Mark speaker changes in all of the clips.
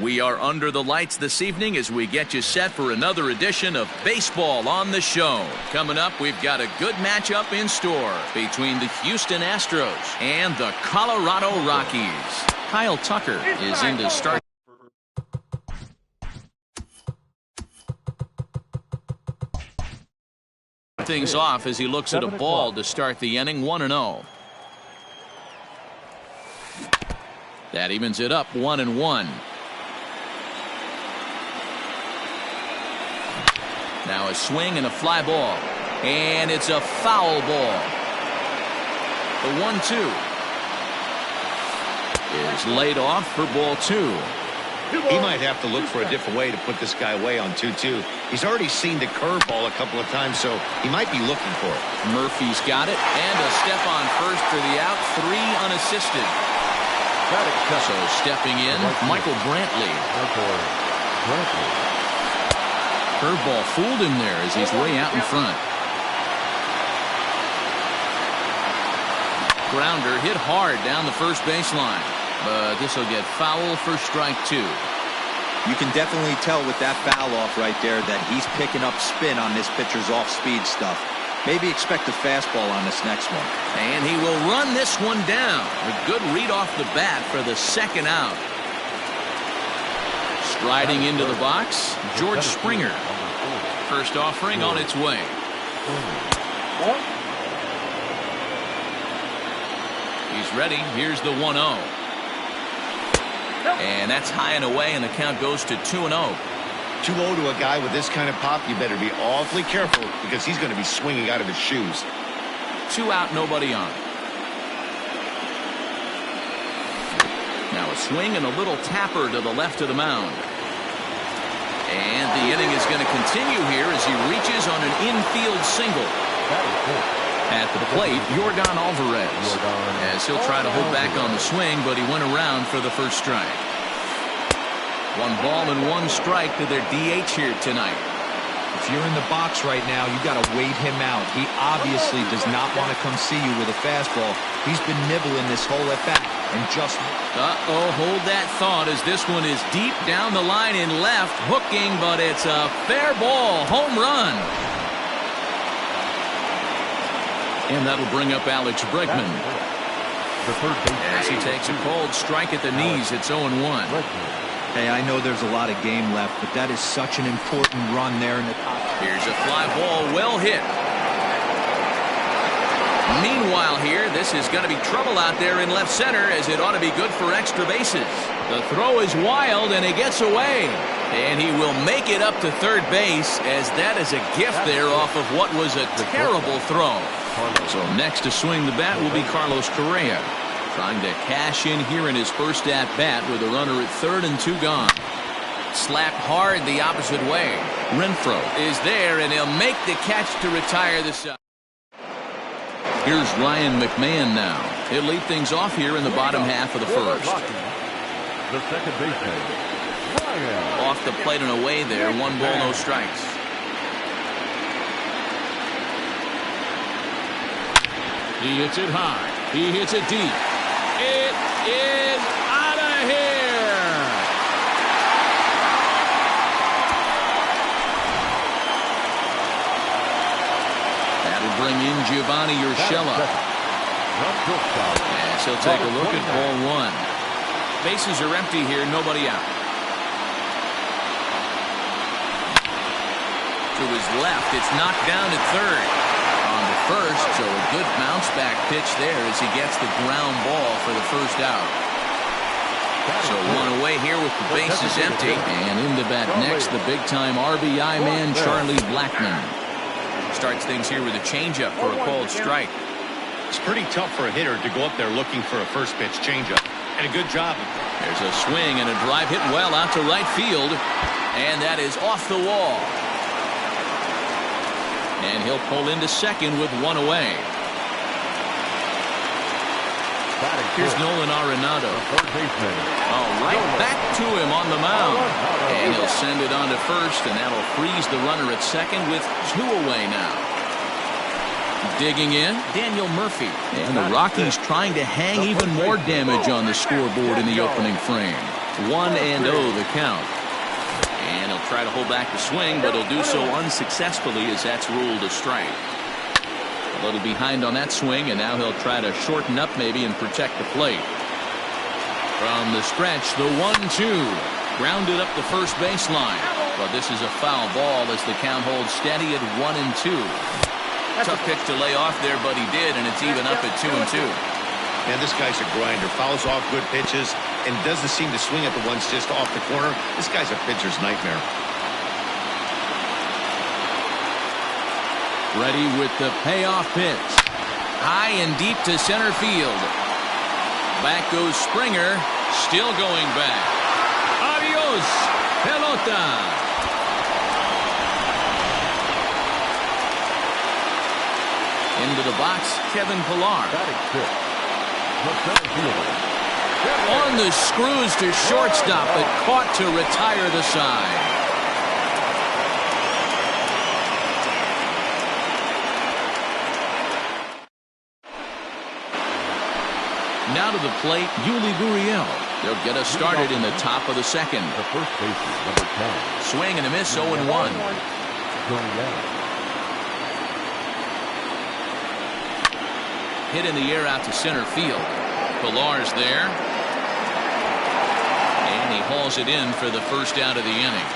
Speaker 1: We are under the lights this evening as we get you set for another edition of Baseball on the Show. Coming up, we've got a good matchup in store between the Houston Astros and the Colorado Rockies. Kyle Tucker is in to start things off as he looks at a ball to start the inning. 1-0. That evens it up 1-1. Now a swing and a fly ball, and it's a foul ball. The 1-2 is laid off for ball 2.
Speaker 2: He might have to look for a different way to put this guy away on 2-2. He's already seen the curveball a couple of times, so he might be looking for it.
Speaker 1: Murphy's got it, and a step on first for the out. 3 unassisted. So stepping in, Michael Brantley. Curveball fooled him there as he's way out in front. Grounder hit hard down the first baseline, but this will get foul for strike 2.
Speaker 3: You can definitely tell with that foul off right there that he's picking up spin on this pitcher's off-speed stuff. Maybe expect a fastball on this next one.
Speaker 1: And he will run this one down. A good read off the bat for the second out. Striding into the box, George Springer. First offering on its way. He's ready. Here's the 1-0. And that's high and away, and the count goes to 2-0.
Speaker 2: 2-0 to a guy with this kind of pop, you better be awfully careful because he's going to be swinging out of his shoes.
Speaker 1: 2 out, nobody on. Now a swing and a little tapper to the left of the mound. And the inning is going to continue here as he reaches on an infield single. At the plate, Yordan Alvarez. As he'll try to hold back on the swing, but he went around for the first strike. 1 ball and 1 strike to their DH here tonight.
Speaker 3: If you're in the box right now, you got to wait him out. He obviously does not want to come see you with a fastball. He's been nibbling this whole at bat and just.
Speaker 1: Hold that thought as this one is deep down the line in left, hooking, but it's a fair ball, home run. And that'll bring up Alex Bregman. As he takes a cold strike at the knees, it's 0-1.
Speaker 3: Hey, I know there's a lot of game left, but that is such an important run there in the top.
Speaker 1: Here's a fly ball, well hit. Meanwhile here, this is going to be trouble out there in left center as it ought to be good for extra bases. The throw is wild and it gets away. And he will make it up to third base as that is a gift there off of what was a terrible throw. So next to swing the bat will be Carlos Correa. Trying to cash in here in his first at-bat with a runner at third and 2 gone. Slapped hard the opposite way. Renfroe is there, and he'll make the catch to retire the side. Here's Ryan McMahon now. He'll lead things off here in the bottom half of the first.
Speaker 4: The second baseman.
Speaker 1: Off the plate and away there. 1 ball, no strikes. He hits it high. He hits it deep. It is out of here. That'll bring in Giovanni Urshela. Yes, he'll take a look at ball 1. Bases are empty here, nobody out. To his left, it's knocked down at third. On the first, so a good bounce back pitch there as he gets the ground ball for the first out. So 1 away here with the bases empty. And in the bat next, the big-time RBI man, Charlie Blackmon. Starts things here with a changeup for a called strike.
Speaker 2: It's pretty tough for a hitter to go up there looking for a first pitch changeup. And a good job.
Speaker 1: There's a swing and a drive hit well out to right field. And that is off the wall. And he'll pull into second with 1 away. Here's Nolan Arenado. Right back to him on the mound. And he'll send it on to first, and that'll freeze the runner at second with 2 away now. Digging in, Daniel Murphy. And the Rockies trying to hang even more damage on the scoreboard in the opening frame. 1-0 the count. And he'll try to hold back the swing, but he'll do so unsuccessfully as that's ruled a strike. A little behind on that swing, and now he'll try to shorten up maybe and protect the plate. From the stretch, the 1-2. Grounded up the first baseline. But this is a foul ball as the count holds steady at 1-2. Tough pitch to lay off there, but he did, and it's even up at 2-2.
Speaker 2: Man, this guy's a grinder. Fouls off good pitches and doesn't seem to swing at the ones just off the corner. This guy's a pitcher's nightmare.
Speaker 1: Ready with the payoff pitch. High and deep to center field. Back goes Springer. Still going back. Adios, pelota. Into the box, Kevin Pillar. On the screws to shortstop, but caught to retire the side. Now to the plate, Yuli Gurriel. They'll get us started in the top of the second.
Speaker 4: The first baseman, number 10.
Speaker 1: Swing and a miss, 0-1. Hit in the air out to center field. Pillar's there. And he hauls it in for the first out of the inning.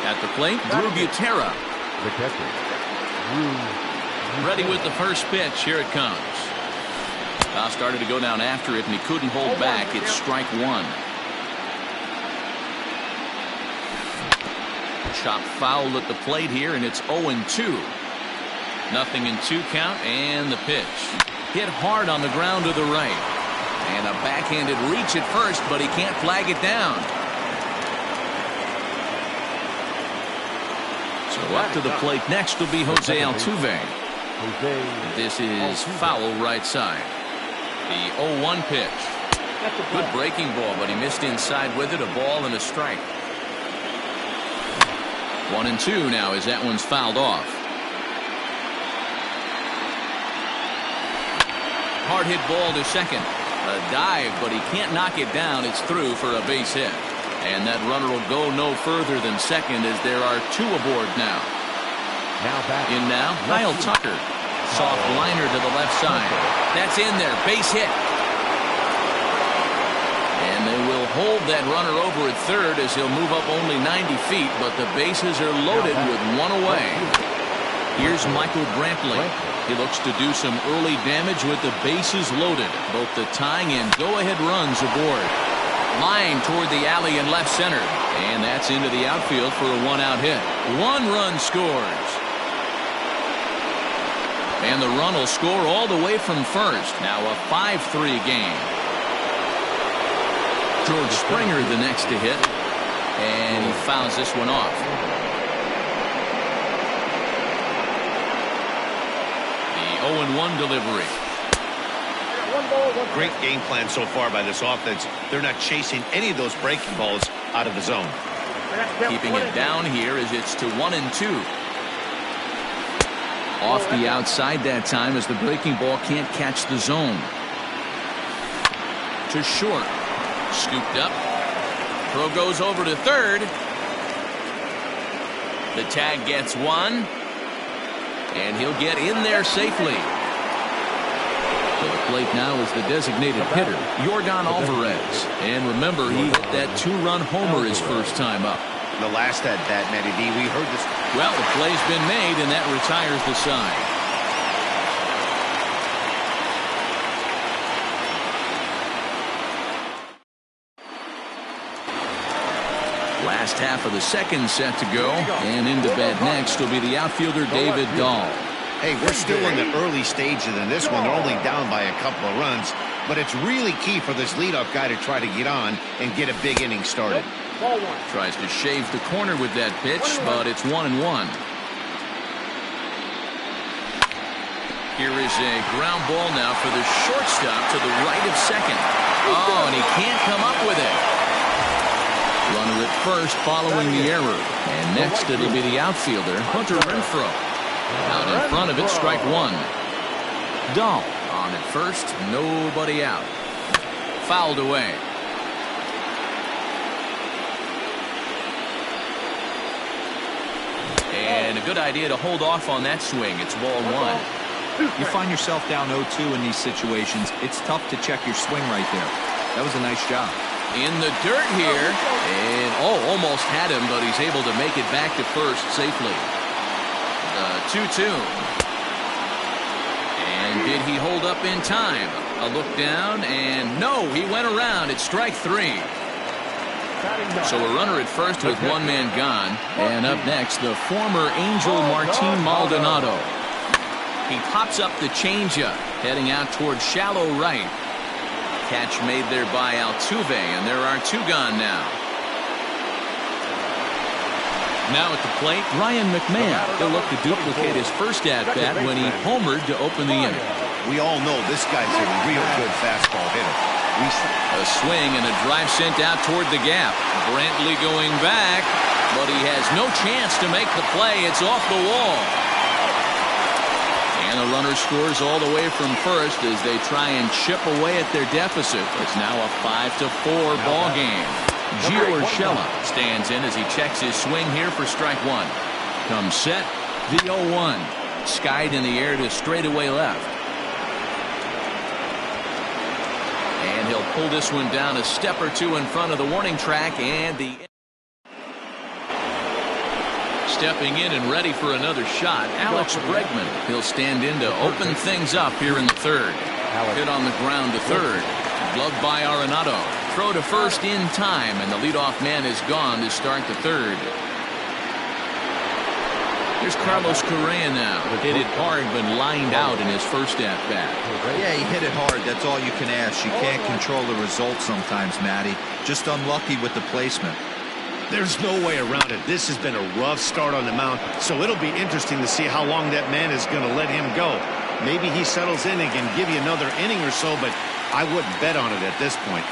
Speaker 1: At the plate, Drew Butera.
Speaker 4: The catcher,
Speaker 1: Ready with the first pitch. Here it comes. Foul started to go down after it, and he couldn't hold back. It's strike one. Chop foul at the plate here, and it's 0-2. Nothing in 2 count, and the pitch. Hit hard on the ground to the right. And a backhanded reach at first, but he can't flag it down. So up to the plate next will be Jose Altuve. This is foul right side. The 0-1 pitch. Good breaking ball, but he missed inside with it. A ball and a strike. 1-2 now as that one's fouled off. Hard hit ball to second. A dive, but he can't knock it down. It's through for a base hit. And that runner will go no further than second as there are 2 aboard now. In now, Kyle Tucker. Soft liner to the left side. That's in there. Base hit. And they will hold that runner over at third as he'll move up only 90 feet, but the bases are loaded with 1 away. Here's Michael Brantley. He looks to do some early damage with the bases loaded. Both the tying and go-ahead runs aboard. Line toward the alley in left center. And that's into the outfield for a 1-out hit. 1 run scores. And the run will score all the way from first. Now a 5-3 game. George Springer the next to hit. And he fouls this one off. The 0-1 delivery.
Speaker 2: Great game plan so far by this offense. They're not chasing any of those breaking balls out of the zone.
Speaker 1: Keeping it down here as it's to 1-2. Off the outside that time as the breaking ball can't catch the zone. To short. Scooped up. Throw goes over to third. The tag gets 1. And he'll get in there safely. To the plate now is the designated hitter, Yordan Alvarez. And remember, he hit that 2-run homer his first time up.
Speaker 2: The last at bat, Matty D, we heard this.
Speaker 1: Well, the play's been made, and that retires the side. Last half of the second set to go, and into bat next will be the outfielder David Dahl.
Speaker 2: Hey, we're still in the early stages of this one. They're only down by a couple of runs, but it's really key for this leadoff guy to try to get on and get a big inning started.
Speaker 1: Tries to shave the corner with that pitch, but it's 1-1. Here is a ground ball now for the shortstop to the right of second. Oh, and he can't come up with it. Runner at first following the error. And next it'll be the outfielder, Hunter Renfroe. Out in front of it, strike 1. Dahl On at first, nobody out. Fouled away. And a good idea to hold off on that swing. It's ball one.
Speaker 3: You find yourself down 0-2 in these situations. It's tough to check your swing right there. That was a nice job.
Speaker 1: In the dirt here. And, almost had him, but he's able to make it back to first safely. The 2-2. And did he hold up in time? A look down, and no, he went around. It's strike three. So a runner at first with one man gone. And up next, the former Angel Martin Maldonado. He pops up the changeup, heading out towards shallow right. Catch made there by Altuve, and there are two gone now. Now at the plate, Ryan McMahon. He'll look to duplicate his first at-bat when he homered to open the inning.
Speaker 2: We all know this guy's a real good fastball hitter.
Speaker 1: A swing and a drive sent out toward the gap. Brantley going back, but he has no chance to make the play. It's off the wall. And the runner scores all the way from first as they try and chip away at their deficit. It's now a 5-4 ball game. Gio Urshela stands in as he checks his swing here for strike one. Comes set, the 0-1. Skied in the air to straightaway left. And he'll pull this one down a step or two in front of the warning track, and the stepping in and ready for another shot, Alex Bregman. He'll stand in to open things up here in the third. Hit on the ground to third. Gloved by Arenado. Throw to first in time, and the leadoff man is gone to start the third. Here's Carlos Correa now. Hit it hard, but lined out in his first at-bat.
Speaker 3: Yeah, he hit it hard. That's all you can ask. You can't control the result sometimes, Matty. Just unlucky with the placement.
Speaker 2: There's no way around it. This has been a rough start on the mound, so it'll be interesting to see how long that man is going to let him go. Maybe he settles in and can give you another inning or so, but I wouldn't bet on it at this point.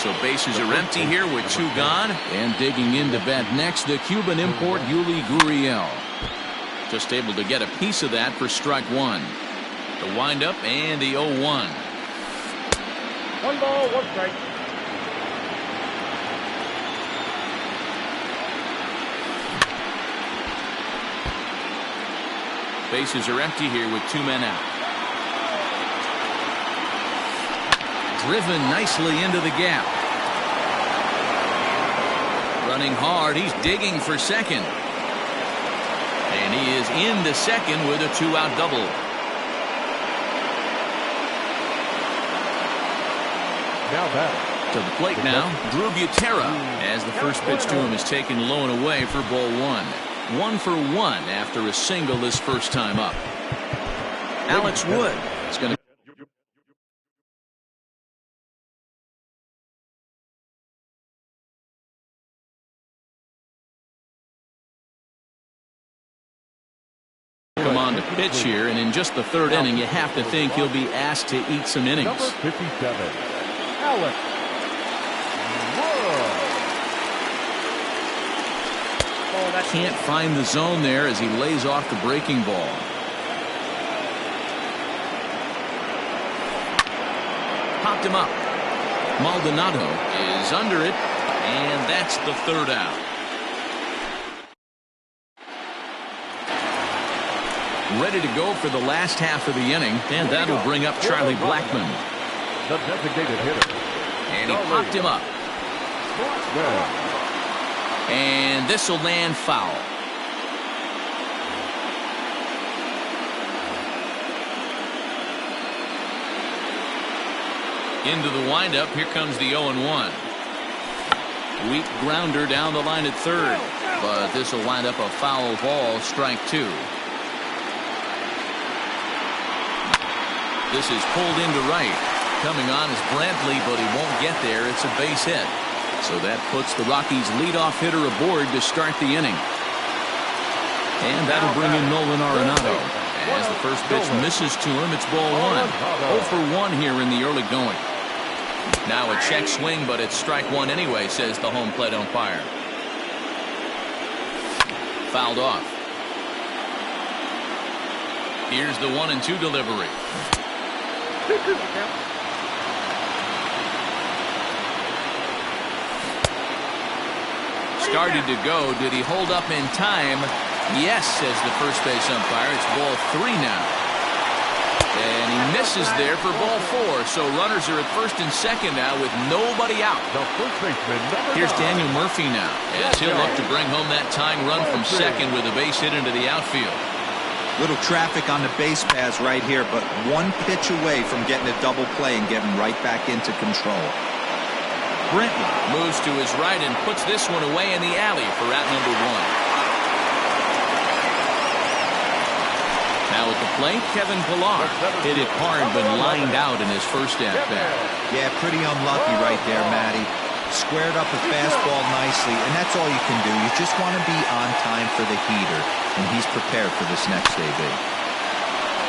Speaker 1: So bases are empty here with two gone. And digging in to bat next, the Cuban import Yuli Gurriel. Just able to get a piece of that for strike one. The windup and the 0-1.
Speaker 5: 1 ball, 1 strike.
Speaker 1: Bases are empty here with two men out. Driven nicely into the gap. Running hard, he's digging for second. And he is into second with a 2-out double.
Speaker 5: Now back.
Speaker 1: To the plate now, Drew Butera, as the first pitch to him is taken low and away for ball one. 1 for 1 after a single this first time up. Alex Wood is going to come on to pitch here, and in just the third inning, you have to think he'll be asked to eat some innings.
Speaker 5: Number 57, Alex Wood.
Speaker 1: Can't find the zone there as he lays off the breaking ball. Popped him up. Maldonado is under it, and that's the third out. Ready to go for the last half of the inning, and that'll bring up Charlie Blackmon.
Speaker 5: The designated hitter.
Speaker 1: And he popped him up. And this will land foul. Into the windup. Here comes the 0-1. Weak grounder down the line at third. But this will wind up a foul ball, strike two. This is pulled into right. Coming on is Brantley, but he won't get there. It's a base hit. So that puts the Rockies' leadoff hitter aboard to start the inning. And that'll bring in Nolan Arenado. As the first pitch misses to him, it's ball one. 0 for 1 here in the early going. Now a check swing, but it's strike one anyway, says the home plate umpire. Fouled off. Here's the 1-2 delivery. Started to go. Did he hold up in time? Yes, says the first base umpire. It's ball 3 now. And he misses there for ball 4. So runners are at first and second now with nobody out.
Speaker 5: The first baseman,
Speaker 1: Here's Daniel Murphy now, as he'll look to bring home that tying run from second with a base hit into the outfield.
Speaker 3: Little traffic on the base paths right here, but one pitch away from getting a double play and getting right back into control.
Speaker 1: Brentley moves to his right and puts this one away in the alley for out number 1. Now at the plate, Kevin Pillar hit it hard but lined out in his first at-bat.
Speaker 3: Yeah, pretty unlucky right there, Matty. Squared up a fastball nicely, and that's all you can do. You just want to be on time for the heater, and he's prepared for this next AB.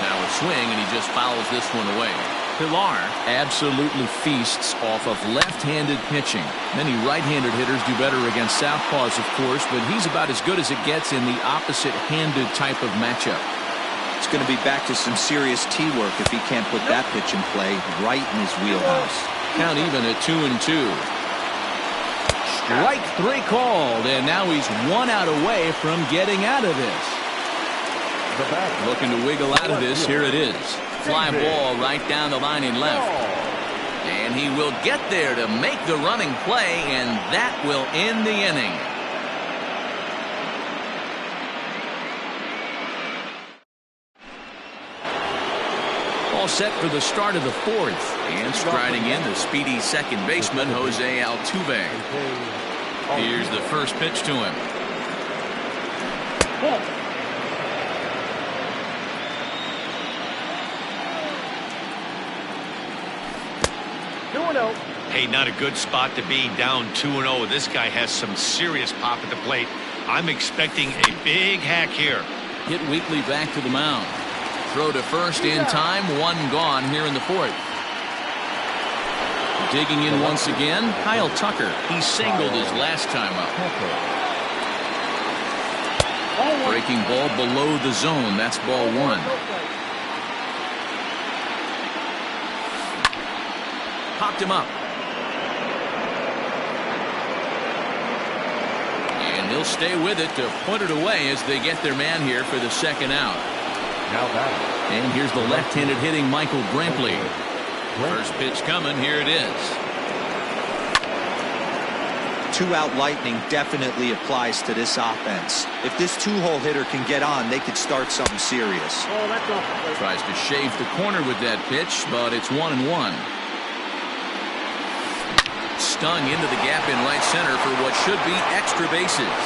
Speaker 1: Now a swing, and he just fouls this one away. Pillar absolutely feasts off of left-handed pitching. Many right-handed hitters do better against southpaws, of course, but he's about as good as it gets in the opposite-handed type of matchup.
Speaker 3: It's going to be back to some serious tee work if he can't put that pitch in play right in his wheelhouse.
Speaker 1: Count even at 2-2. Strike 3 called, and now he's 1 out away from getting out of this. Looking to wiggle out of this. Here it is. Fly ball right down the line in left. And he will get there to make the running play, and that will end the inning. All set for the start of the 4th. And striding in, the speedy second baseman, Jose Altuve. Here's the first pitch to him.
Speaker 5: 2-0.
Speaker 2: Hey, not a good spot to be, down 2-0. This guy has some serious pop at the plate. I'm expecting a big hack here.
Speaker 1: Hit Wheatley back to the mound. Throw to first in time. 1 gone here in the 4th. Digging in once again, Kyle Tucker. He singled his last time up. Breaking ball below the zone. That's ball 1. Popped him up. And he'll stay with it to put it away as they get their man here for the second out.
Speaker 5: Now batting.
Speaker 1: And here's the left-handed hitting Michael Brantley. First pitch coming. Here it is.
Speaker 3: 2-out lightning definitely applies to this offense. If this 2-hole hitter can get on, they could start something serious.
Speaker 1: Tries to shave the corner with that pitch, but it's 1-1. Stung into the gap in right center for what should be extra bases.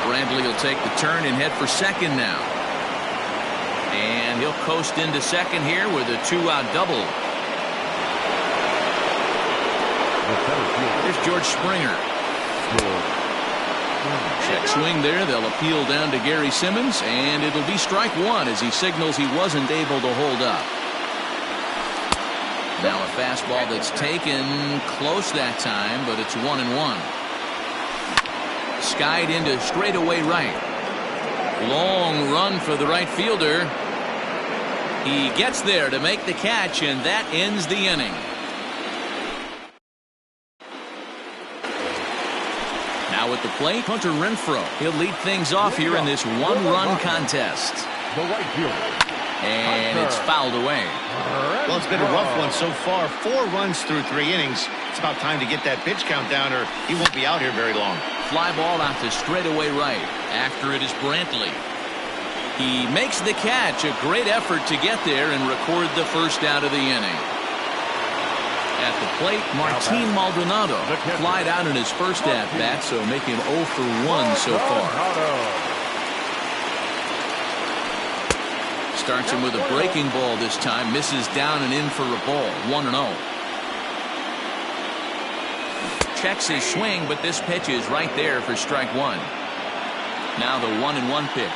Speaker 1: Brantley will take the turn and head for second now. And he'll coast into second here with a 2-out double. Here's George Springer. Check swing there. They'll appeal down to Gary Simmons, and it'll be strike 1 as he signals he wasn't able to hold up. Now a fastball that's taken close that time, but it's 1-1. Skied into straightaway right. Long run for the right fielder. He gets there to make the catch, and that ends the inning. Now at the plate, Hunter Renfroe. He'll lead things off here in this 1-run contest.
Speaker 5: The right fielder.
Speaker 1: And it's fouled away.
Speaker 2: Well, it's been a rough one so far. 4 runs through 3 innings. It's about time to get that pitch count down, or he won't be out here very long.
Speaker 1: Fly ball out to straightaway right. After it is Brantley. He makes the catch. A great effort to get there and record the first out of the inning. At the plate, Martin Maldonado flied out in his first at-bat, so making 0 for 1 so far. Starts him with a breaking ball this time. Misses down and in for a ball. 1-0. Checks his swing, but this pitch is right there for strike 1. Now the 1-1 pitch.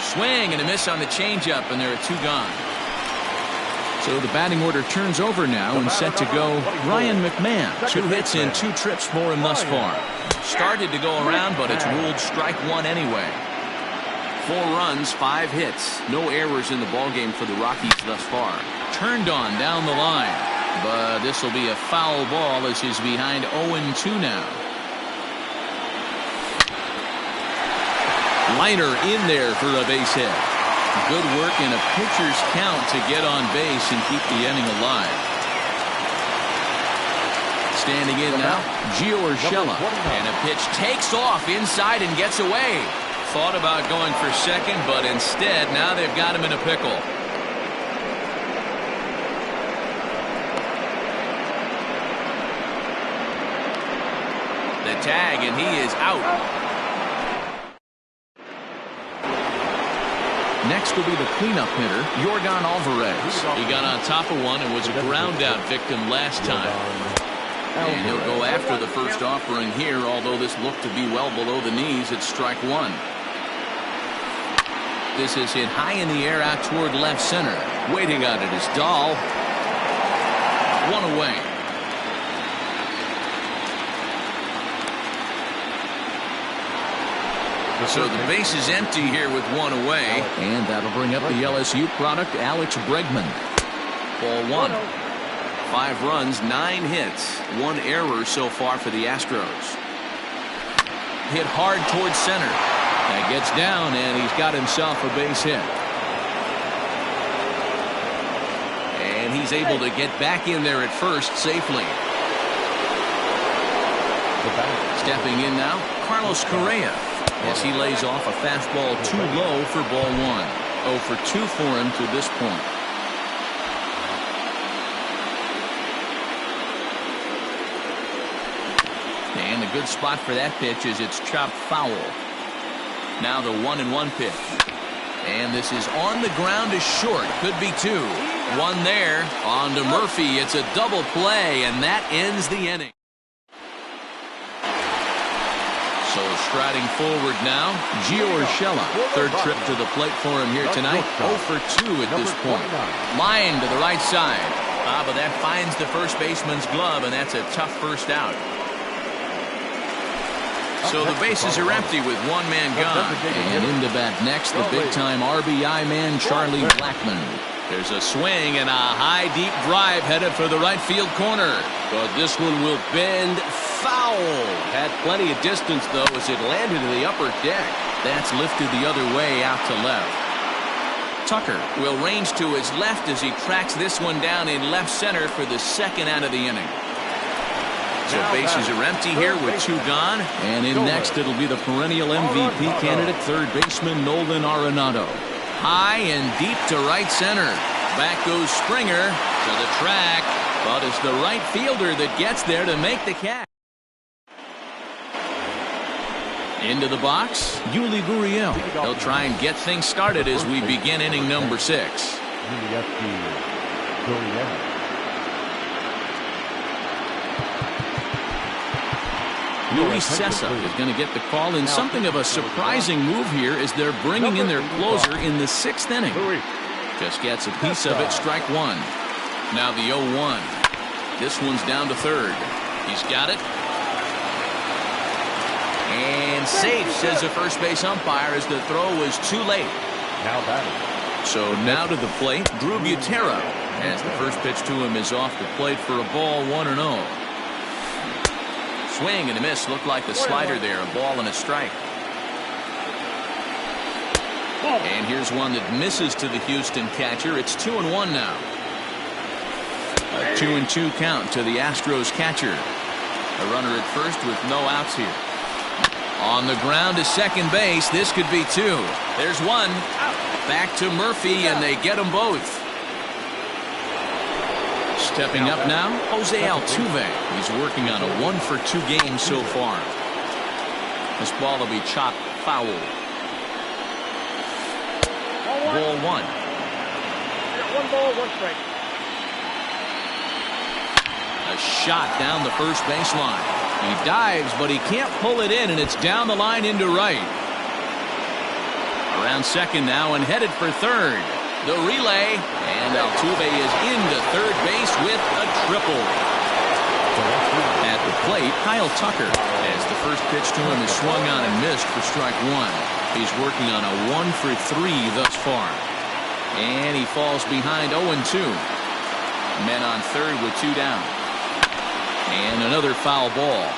Speaker 1: Swing and a miss on the changeup, and there are 2 gone. So the batting order turns over now and set to go Ryan McMahon. 2 hits in 2 trips for him thus far. Started to go around, but it's ruled strike 1 anyway. 4 runs, 5 hits. No errors in the ballgame for the Rockies thus far. Turned on down the line, but this will be a foul ball as he's behind 0-2 now. Liner in there for a base hit. Good work in a pitcher's count to get on base and keep the inning alive. Standing in now, Gio Urshela, and a pitch takes off inside and gets away. Thought about going for second, but instead now they've got him in a pickle. The tag, and he is out. Next will be the cleanup hitter, Yordan Alvarez. He got on top of one and was a ground out victim last time. And he'll go after the first offering here, although this looked to be well below the knees. It's strike 1. This is hit high in the air out toward left center. Waiting on it is Dahl. 1 away. So the base is empty here with 1 away. And that'll bring up the LSU product, Alex Bregman. Ball 1. 5 runs, 9 hits, 1 error so far for the Astros. Hit hard towards center. That gets down, and he's got himself a base hit. And he's able to get back in there at first safely. Stepping in now, Carlos Correa, as he lays off a fastball too low for ball 1. 0 for 2 for him to this point. And a good spot for that pitch is it's chopped foul. Now the 1-1 pitch. And this is on the ground is short. Could be 2. 1 there. On to Murphy. It's a double play, and that ends the inning. So striding forward now, Gio Urshela. 3rd trip to the plate for him here tonight. 0 for 2 at this point. Line to the right side. But that finds the first baseman's glove, and that's a tough first out. So the bases are empty with 1 man gone. And into bat next, the big-time RBI man, Charlie Blackmon. There's a swing and a high, deep drive headed for the right field corner. But this one will bend foul. Had plenty of distance, though, as it landed in the upper deck. That's lifted the other way out to left. Tucker will range to his left as he tracks this one down in left center for the 2nd out of the inning. So bases are empty here with 2 gone. And in next, it'll be the perennial MVP candidate, 3rd baseman Nolan Arenado. High and deep to right center. Back goes Springer to the track. But it's the right fielder that gets there to make the catch. Into the box, Yuli Gurriel. They'll try and get things started as we begin inning number 6. Luis Cessa is going to get the call in something of a surprising move here as they're bringing in their closer in the 6th inning. Just gets a piece of it, strike 1. Now the 0-1. This one's down to 3rd. He's got it. And safe, says the first base umpire, as the throw was too late.
Speaker 5: Now batting.
Speaker 1: So now to the plate, Drew Butera, as the first pitch to him is off the plate for a ball, 1-0. Swing and a miss. Looked like the slider there. A ball and a strike. And here's one that misses to the Houston catcher. It's 2-1 now. A 2-2 count to the Astros catcher. A runner at first with no outs here. On the ground to second base. This could be 2. There's 1. Back to Murphy, and they get them both. Stepping up now, Jose Altuve. He's working on a 1 for 2 game so far. This ball will be chopped foul. Ball 1.
Speaker 6: 1 ball, 1 strike.
Speaker 1: A shot down the first baseline. He dives, but he can't pull it in, and it's down the line into right. Around second now and headed for third. The relay, and And Altuve is into third base with a triple. At the plate, Kyle Tucker, as the first pitch to him is swung on and missed for strike one. He's working on a 1-for-3 thus far. And he falls behind 0-2. Men on third with 2 down. And another foul ball.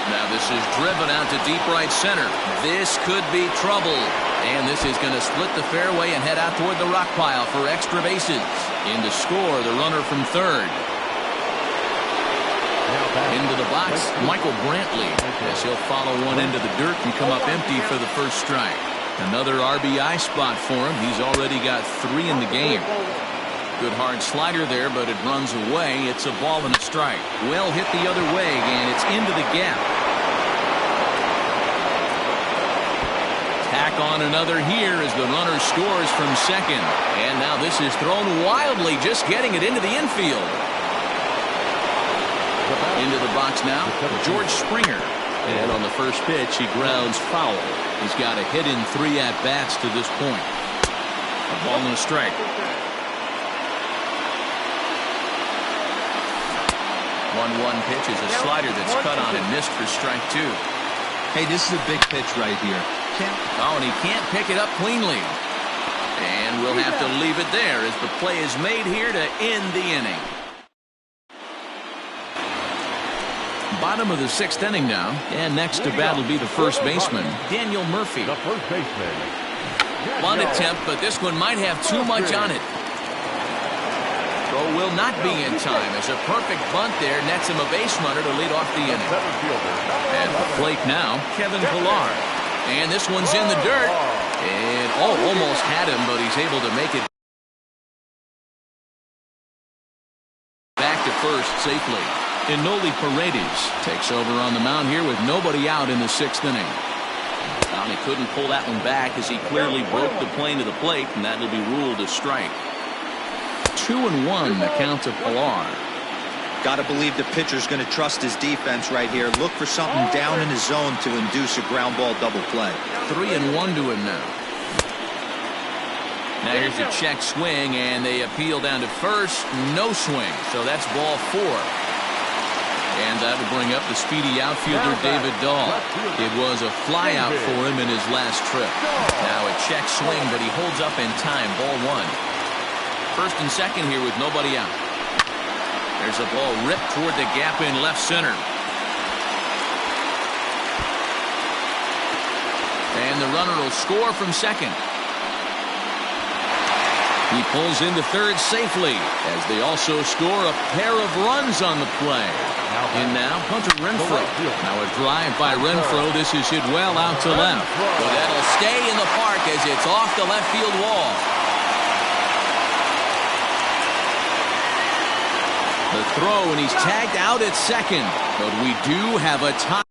Speaker 1: Now this is driven out to deep right center. This could be trouble. And this is going to split the fairway and head out toward the rock pile for extra bases. In to score, the runner from third. Into the box, Michael Brantley, as he'll follow one into the dirt and come up empty for the first strike. Another RBI spot for him. He's already got 3 in the game. Good hard slider there, but it runs away. It's a ball and a strike. Well hit the other way, and it's into the gap. Tack on another here as the runner scores from second. And now this is thrown wildly, just getting it into the infield. Into the box now, George Springer. And on the first pitch, he grounds foul. He's got a hit in 3 at-bats to this point. A ball and a strike. 1-1 pitch is a slider that's cut on and missed for strike 2.
Speaker 3: Hey, this is a big pitch right here.
Speaker 1: Oh, and he can't pick it up cleanly. And we'll have to leave it there as the play is made here to end the inning. Bottom of the 6th inning now, and next to bat will be the first baseman, Daniel Murphy.
Speaker 4: The first baseman.
Speaker 1: Bunt attempt, but this one might have too much on it. Throw will not be in time as a perfect bunt there nets him a base runner to lead off the inning. At the plate now, Kevin Pillar. And this one's in the dirt. And almost had him, but he's able to make it back to first safely. Enoli Paredes takes over on the mound here with nobody out in the 6th inning. Well, he couldn't pull that one back as he clearly broke the plane to the plate, and that'll be ruled a strike. 2-1 the count to Pillar.
Speaker 3: Got to believe the pitcher's going to trust his defense right here. Look for something down in his zone to induce a ground ball double play.
Speaker 1: 3-1 to him now. Now here's a check swing, and they appeal down to first. No swing, so that's ball 4. And that'll bring up the speedy outfielder David Dahl. It was a flyout for him in his last trip. Now a check swing, but he holds up in time. Ball 1. First and second here with nobody out. There's a ball ripped toward the gap in left center. And the runner will score from second. He pulls into third safely as they also score a pair of runs on the play. And now Hunter Renfroe. Now a drive by Renfroe. This is hit well out to left. But that'll stay in the park as it's off the left field wall. The throw, and he's tagged out at second. But we do have a tie.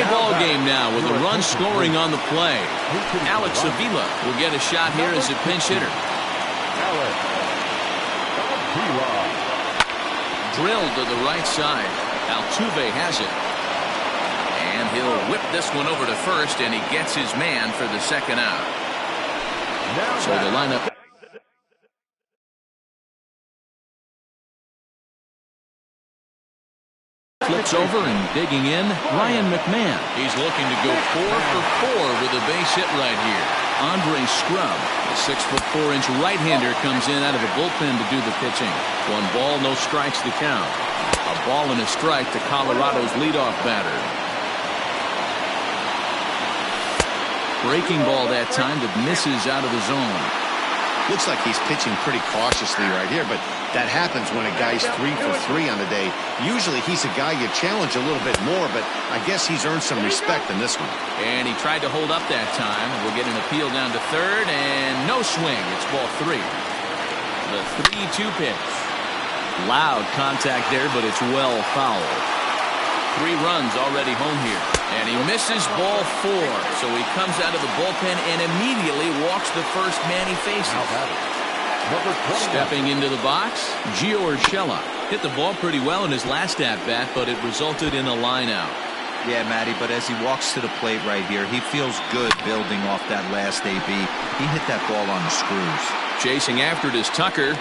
Speaker 1: Ball game now with a run scoring on the play. Alex Avila will get a shot here as a pinch hitter. Drilled to the right side. Altuve has it. And he'll whip this one over to first, and he gets his man for the second out. So the lineup. Flips over and digging in, Ryan McMahon. He's looking to go 4 for 4 with a base hit right here. Andre Scrub, the 6'4" right-hander, comes in out of the bullpen to do the pitching. 1 ball, no strikes to count. A ball and a strike to Colorado's leadoff batter. Breaking ball that time that misses out of the zone.
Speaker 2: Looks like he's pitching pretty cautiously right here, but that happens when a guy's 3 for 3 on the day. Usually he's a guy you challenge a little bit more, but I guess he's earned some respect in this one.
Speaker 1: And he tried to hold up that time. We'll get an appeal down to third, and no swing. It's ball 3. The 3-2 pitch. Loud contact there, but it's well fouled. 3 runs already home here. And he misses ball 4. So he comes out of the bullpen and immediately walks the first man he faces.
Speaker 4: Number 20.
Speaker 1: Stepping into the box, Gio Urshela. Hit the ball pretty well in his last at-bat, but it resulted in a line-out.
Speaker 3: Yeah, Matty, but as he walks to the plate right here, he feels good building off that last AB. He hit that ball on the screws.
Speaker 1: Chasing after it is Tucker.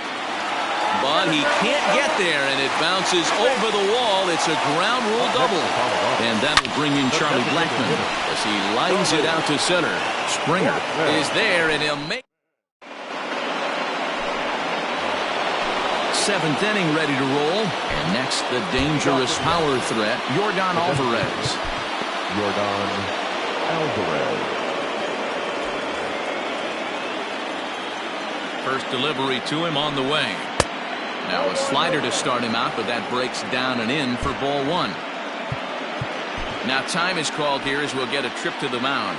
Speaker 1: But he can't get there, and it bounces over the wall. It's a ground rule double. And that'll bring in Charlie Blackmon as he lines it out to center. Springer is there, and he'll make 7th inning ready to roll. And next, the dangerous power threat, Yordan Alvarez.
Speaker 4: Yordan Alvarez.
Speaker 1: First delivery to him on the way. Now a slider to start him out, but that breaks down and in for ball 1. Now time is called here as we'll get a trip to the mound.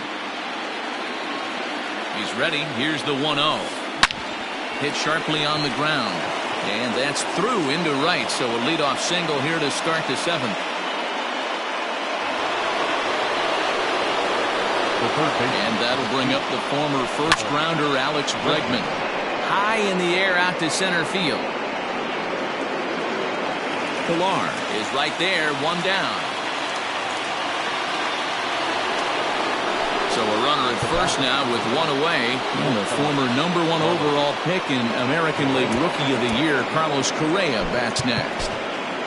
Speaker 1: He's ready. Here's the 1-0. Hit sharply on the ground. And that's through into right, so a leadoff single here to start the 7th. And that'll bring up the former first-rounder Alex Bregman. High in the air out to center field. Pilar is right there, 1 down. So a runner at first now with 1 away. And the former number 1 overall pick in American League Rookie of the Year, Carlos Correa, bats next.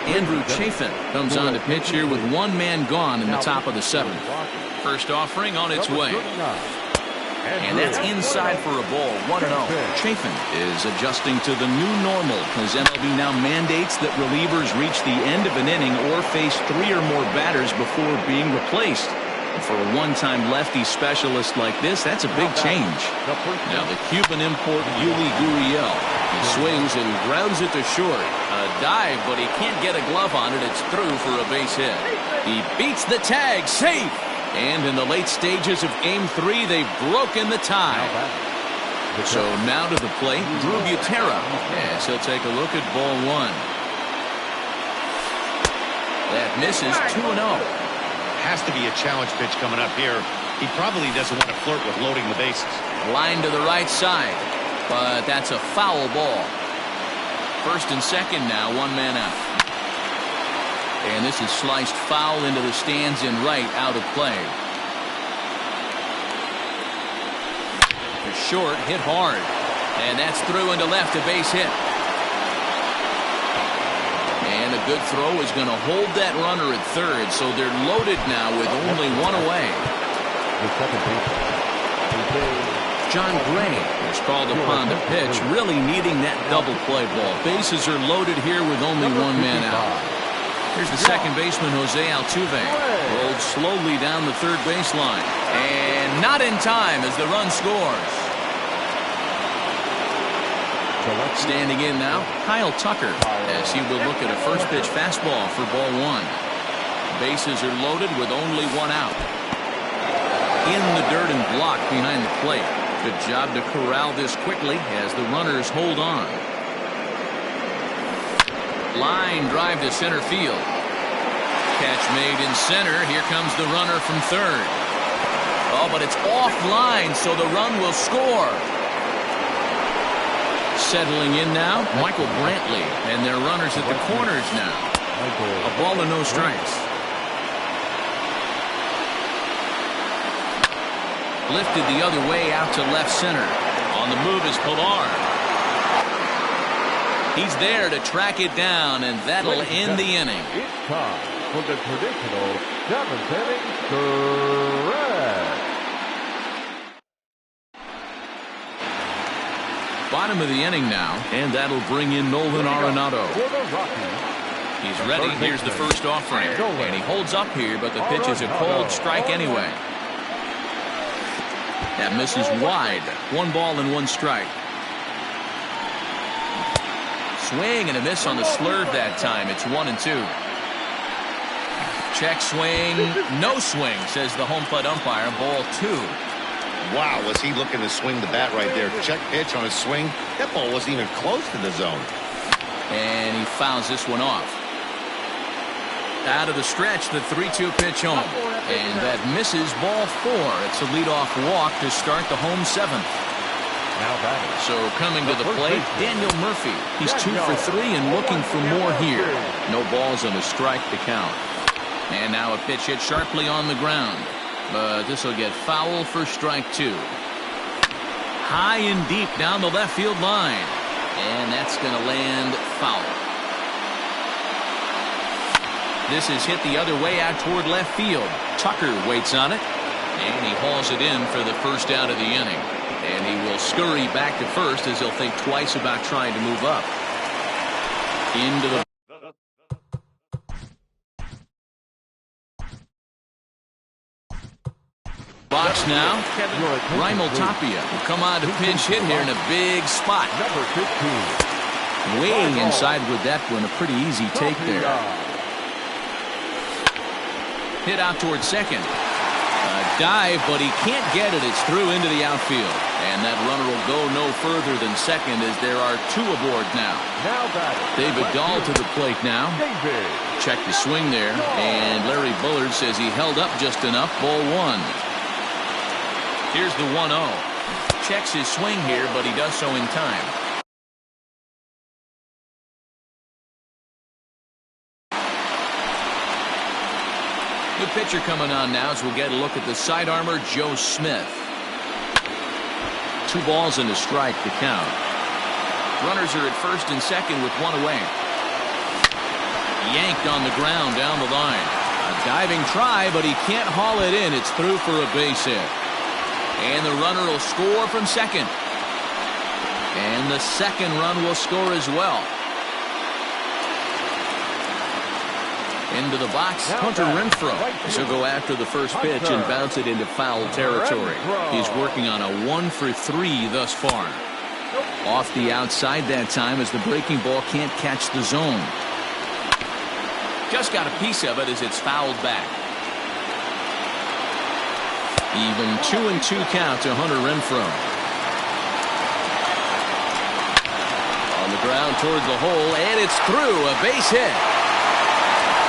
Speaker 1: Andrew Chafin comes on to pitch here with 1 man gone in the top of the 7th. First offering on its way. And that's inside for a ball, 1-0. Chafin is adjusting to the new normal as MLB now mandates that relievers reach the end of an inning or face 3 or more batters before being replaced. And for a one-time lefty specialist like this, that's a big change. Now the Cuban import Yuli Gurriel. He swings and grounds it to short. A dive, but he can't get a glove on it. It's through for a base hit. He beats the tag, safe. And in the late stages of Game 3, they've broken the tie. So now to the plate, Drew Butera. Yes, he'll take a look at ball 1. That misses 2-0.
Speaker 2: Has to be a challenge pitch coming up here. He probably doesn't want to flirt with loading the bases.
Speaker 1: Line to the right side, but that's a foul ball. First and second now, 1 man out. And this is sliced foul into the stands in right, out of play. Short, hit hard. And that's through into left, a base hit. And a good throw is going to hold that runner at third, so they're loaded now with only 1 away. John Gray is called upon to pitch, really needing that double play ball. Bases are loaded here with only 1 man out. Here's the second baseman, Jose Altuve. Rolled slowly down the third baseline. And not in time as the run scores. Standing in now, Kyle Tucker, as he will look at a first pitch fastball for ball 1. Bases are loaded with only 1 out. In the dirt and blocked behind the plate. Good job to corral this quickly as the runners hold on. Line drive to center field. Catch made in center. Here comes the runner from third. Oh, but it's offline, so the run will score. Settling in now, Michael Brantley, and their runners at the corners now. A ball and no strikes. Lifted the other way out to left center. On the move is Pilar. He's there to track it down, and that'll end the inning.
Speaker 4: It's time for the traditional 7th inning stretch.
Speaker 1: Bottom of the inning now, and that'll bring in Nolan Arenado. He's ready. Here's the first offering, and he holds up here, but the pitch is a cold strike anyway. That misses wide. 1 ball and 1 strike. Swing and a miss on the slurve that time. It's 1-2. Check swing. No swing, says the home plate umpire. Ball 2.
Speaker 2: Wow, was he looking to swing the bat right there? Check pitch on his swing. That ball wasn't even close to the zone.
Speaker 1: And he fouls this one off. Out of the stretch, the 3-2 pitch home. And that misses ball 4. It's a leadoff walk to start the home 7th.
Speaker 4: Now batting.
Speaker 1: So coming to the plate, Daniel Murphy. He's 2 for 3 and looking for more here. No balls and a strike to count. And now a pitch hit sharply on the ground. But this will get foul for strike 2. High and deep down the left field line. And that's going to land foul. This is hit the other way out toward left field. Tucker waits on it. And he hauls it in for the first out of the inning. And he will scurry back to first as he'll think twice about trying to move up. Into the box now. Raimel Tapia will come on to pinch hit here in a big spot.
Speaker 4: Number 15.
Speaker 1: Way inside with that one. A pretty easy take there. Hit out towards second. A dive, but he can't get it. It's through into the outfield. And that runner will go no further than second as there are 2 aboard now. David Dahl to the plate now. Check the swing there. And Larry Bullard says he held up just enough. Ball 1. Here's the 1-0. Checks his swing here, but he does so in time. The pitcher coming on now as we'll get a look at the side armor, Joe Smith. 2 balls and a strike to count. Runners are at first and second with 1 away. Yanked on the ground down the line. A diving try, but he can't haul it in. It's through for a base hit. And the runner will score from second. And the second run will score as well. Into the box, Hunter Renfroe. He'll go after the first pitch and bounce it into foul territory. He's working on a 1 for 3 thus far. Off the outside that time as the breaking ball can't catch the zone. Just got a piece of it as it's fouled back. Even 2-2 count to Hunter Renfroe. On the ground towards the hole, and it's through. A base hit.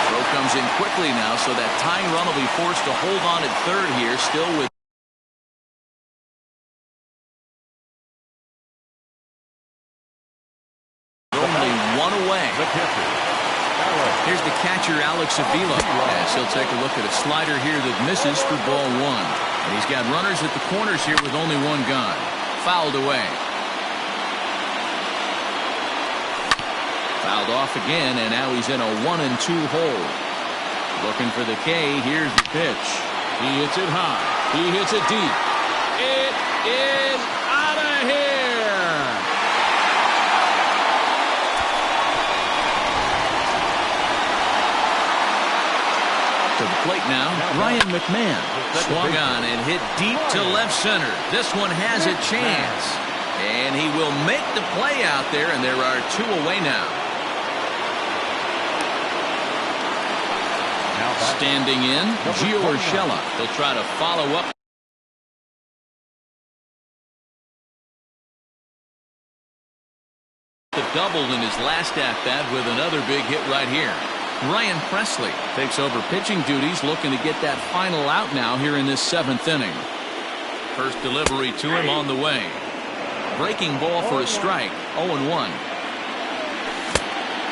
Speaker 1: Throw comes in quickly now, so that tying run will be forced to hold on at third here, still with only 1 away. Here's the catcher, Alex Avila. As he'll take a look at a slider here that misses for ball 1. And he's got runners at the corners here with only 1 gone. Fouled away. Fouled off again, and now he's in a 1-2 hole. Looking for the K. Here's the pitch. He hits it high. He hits it deep. It is out of here. To the plate now, Ryan McMahon. Swung on and hit deep to left center. This one has a chance. And he will make the play out there, and there are 2 away now. Standing in, Gio Urshela. He'll try to follow up. The double in his last at-bat with another big hit right here. Ryan Presley takes over pitching duties, looking to get that final out now here in this 7th inning. First delivery to him on the way. Breaking ball for a strike. 0-1.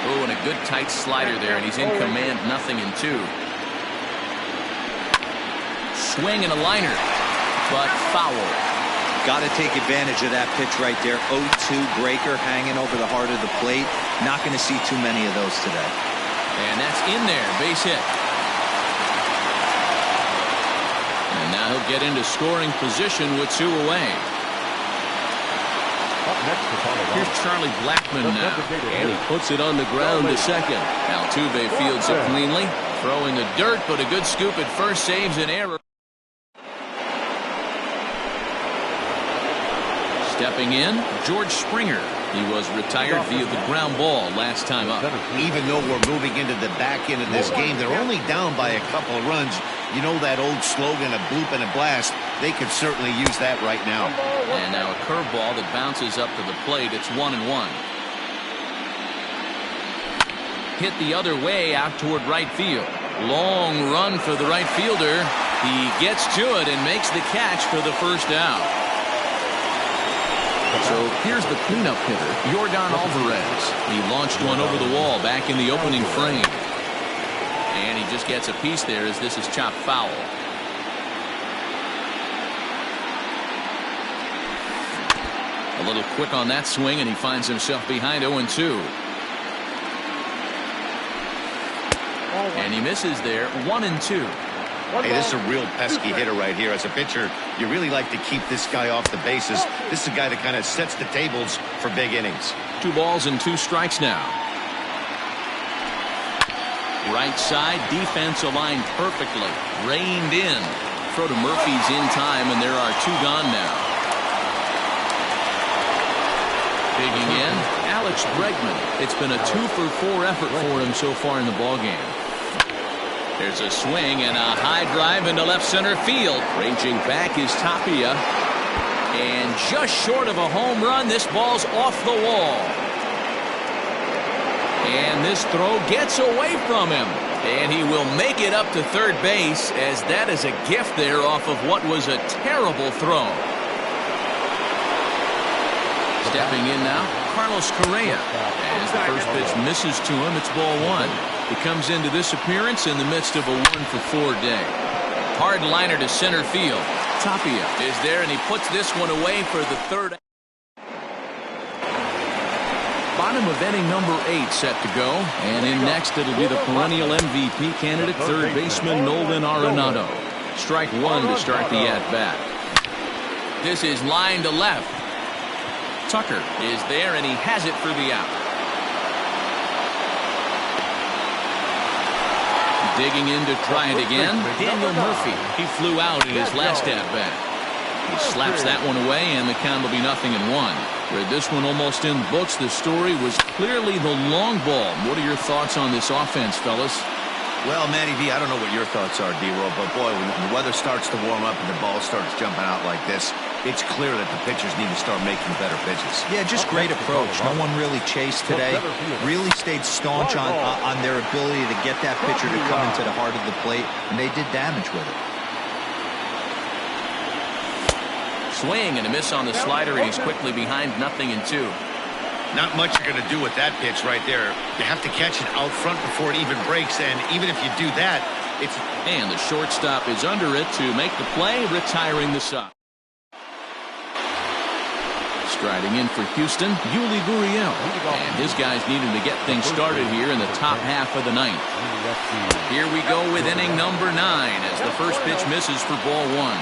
Speaker 1: Oh, and a good tight slider there, and he's in command. 0-2. Swing and a liner, but foul.
Speaker 3: Got to take advantage of that pitch right there. 0-2 breaker hanging over the heart of the plate. Not going to see too many of those today.
Speaker 1: And that's in there. Base hit. And now he'll get into scoring position with 2 away. Here's Charlie Blackmon now. And he puts it on the ground to second. Altuve fields it cleanly. Throw in the dirt, but a good scoop at first saves an error. Stepping in, George Springer. He was retired via the ground ball last time up.
Speaker 2: Even though we're moving into the back end of this game, they're only down by a couple of runs. You know that old slogan, a bloop and a blast. They could certainly use that right now.
Speaker 1: And now a curveball that bounces up to the plate. It's 1-1. hit the other way out toward right field. Long run for the right fielder. He gets to it and makes the catch for the first out. So here's the cleanup hitter, Yordan Alvarez. He launched one over the wall back in the opening frame. And he just gets a piece there as this is chopped foul. A little quick on that swing, and he finds himself behind 0-2. And he misses there, 1-2.
Speaker 2: Hey, this is a real pesky hitter right here. As a pitcher, you really like to keep this guy off the bases. This is a guy that kind of sets the tables for big innings.
Speaker 1: 2 balls and 2 strikes now. Right side, defense aligned perfectly. Reined in. Throw to Murphy's in time, and there are 2 gone now. Digging in, Alex Bregman. It's been a 2-for-4 effort for him so far in the ballgame. There's a swing and a high drive into left center field. Ranging back is Tapia. And just short of a home run, this ball's off the wall. And this throw gets away from him. And he will make it up to third base, as that is a gift there off of what was a terrible throw. Stepping in now, Carlos Correa. As the first pitch misses to him, it's ball 1. He comes into this appearance in the midst of a 1-for-4 day. Hard liner to center field. Tapia is there, and he puts this one away for the third. Bottom of inning number 8 set to go. And in next, it'll be the perennial MVP candidate, third baseman Nolan Arenado. Strike 1 to start the at-bat. This is line to left. Tucker is there, and he has it for the out. Digging in to try it again, Daniel Murphy. He flew out in his last at-bat. He slaps that one away, and the count will be 0-1. Read this one almost in books. The story was clearly the long ball. What are your thoughts on this offense, fellas?
Speaker 2: Well, Matty V, I don't know what your thoughts are, D-Roll, but boy, when the weather starts to warm up and the ball starts jumping out like this, it's clear that the pitchers need to start making better pitches.
Speaker 3: Yeah, just great approach. No one really chased today. Really stayed staunch on their ability to get that pitcher to come into the heart of the plate, and they did damage with it.
Speaker 1: Swing and a miss on the slider, and he's quickly behind 0-2.
Speaker 2: Not much you're going to do with that pitch right there. You have to catch it out front before it even breaks, and even if you do that, it's...
Speaker 1: And the shortstop is under it to make the play, retiring the side. Striding in for Houston, Yuli Gurriel. And his guys needing to get things started here in the top half of the 9th. Here we go with inning number 9 as the first pitch misses for ball 1.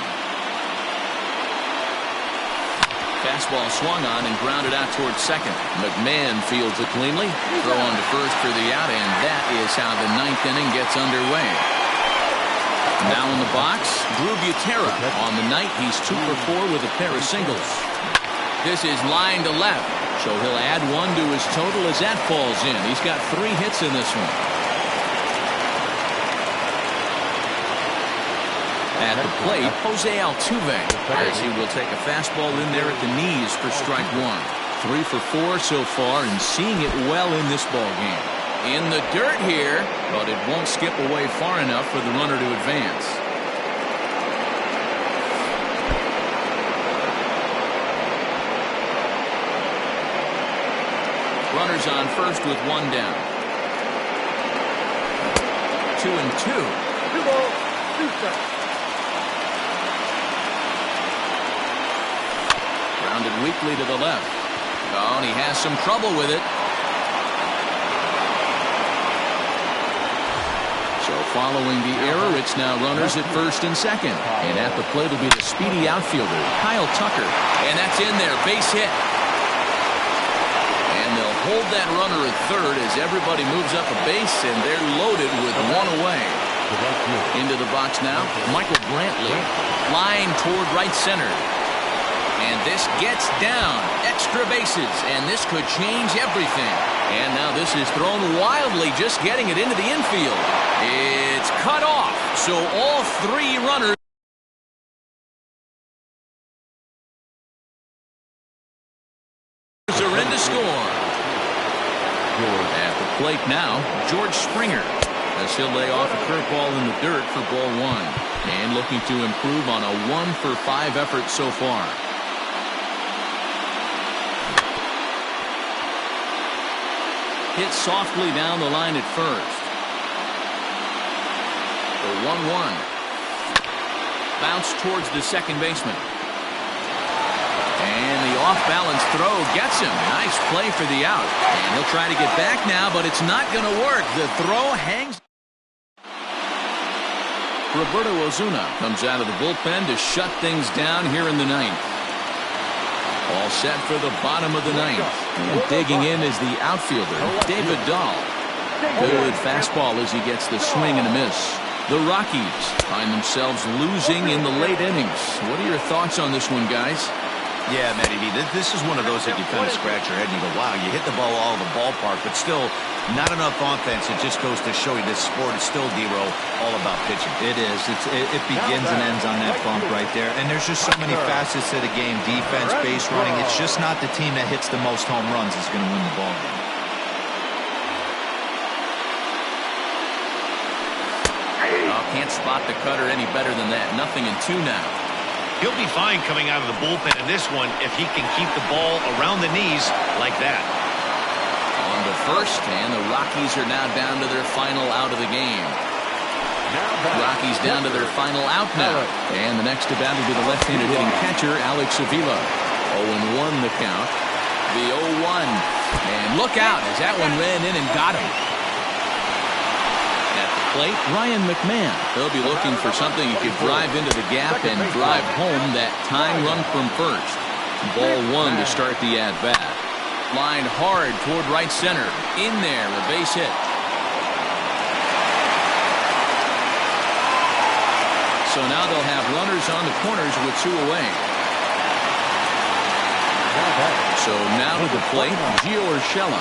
Speaker 1: Fastball swung on and grounded out towards second. McMahon fields it cleanly. Throw on to first for the out, and that is how the 9th inning gets underway. Now in the box, Drew Butera. On the night, he's 2-for-4 with a pair of singles. This is line to left, so he'll add 1 to his total as that falls in. He's got 3 hits in this one. At the plate, Jose Altuve, as he will take a fastball in there at the knees for strike 1. 3-for-4 so far, and seeing it well in this ball game. In the dirt here, but it won't skip away far enough for the runner to advance. Runners on first with 1 down. 2-2.
Speaker 6: 2 balls, 2 strikes.
Speaker 1: Grounded weakly to the left. Oh, and he has some trouble with it. So following the error, it's now runners at first and second. And at the plate will be the speedy outfielder, Kyle Tucker. And that's in there, base hit. And they'll hold that runner at third as everybody moves up a base, and they're loaded with 1 away. Into the box now, Michael Brantley. Line toward right center. And this gets down. Extra bases. And this could change everything. And now this is thrown wildly, just getting it into the infield. It's cut off. So all 3 runners are in to score.
Speaker 4: George.
Speaker 1: At the plate now, George Springer, as he'll lay off a curveball in the dirt for ball one. And looking to improve on a 1-for-5 effort so far. Hit softly down the line at first. The 1-1. Bounce towards the second baseman. And the off-balance throw gets him. Nice play for the out. And he'll try to get back now, but it's not going to work. The throw hangs. Roberto Ozuna comes out of the bullpen to shut things down here in the ninth. All set for the bottom of the ninth. And digging in is the outfielder, David Dahl. Good fastball as he gets the swing and a miss. The Rockies find themselves losing in the late innings. What are your thoughts on this one, guys?
Speaker 2: Yeah, Matty B, this is one of those that you kind of scratch your head and you go, wow, you hit the ball all over the ballpark, but still not enough offense. It just goes to show you this sport is still, D-Row, all about pitching.
Speaker 3: It is. It begins and ends on that bump right there. And there's just so many facets to the game. Defense, base running. It's just not the team that hits the most home runs is going to win the ball game.
Speaker 1: Oh, can't spot the cutter any better than that. 0-2 now.
Speaker 2: He'll be fine coming out of the bullpen in this one if he can keep the ball around the knees like that.
Speaker 1: On to first, and the Rockies are now down to their final out of the game. Rockies down to their final out now. And the next to bat will be the left-handed hitting catcher, Alex Avila. 0-1 the count. The 0-1. And look out as that one ran in and got him. At the plate, Ryan McMahon. He'll be looking for something he could drive into the gap and drive home that tying run from first. Ball one to start the at-bat. Lined hard toward right center. In there, a base hit. So now they'll have runners on the corners with two away. So now to the plate, Gio Urshela.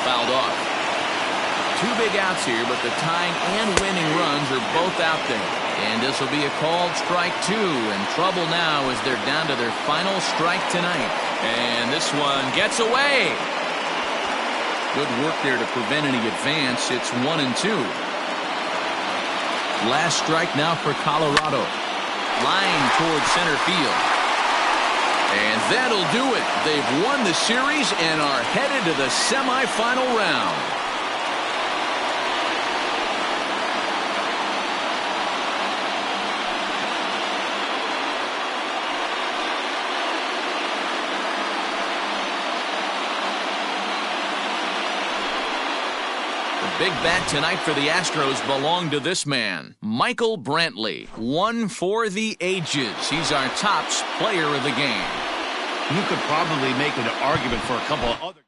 Speaker 1: Fouled off. Two big outs here, but the tying and winning runs are both out there. And this will be a called strike two. And trouble now as they're down to their final strike tonight. And this one gets away. Good work there to prevent any advance. It's 1-2. Last strike now for Colorado. Line towards center field. And that'll do it. They've won the series and are headed to the semifinal round. Big bat tonight for the Astros belonged to this man, Michael Brantley. One for the ages. He's our top player of the game.
Speaker 2: You could probably make an argument for a couple of other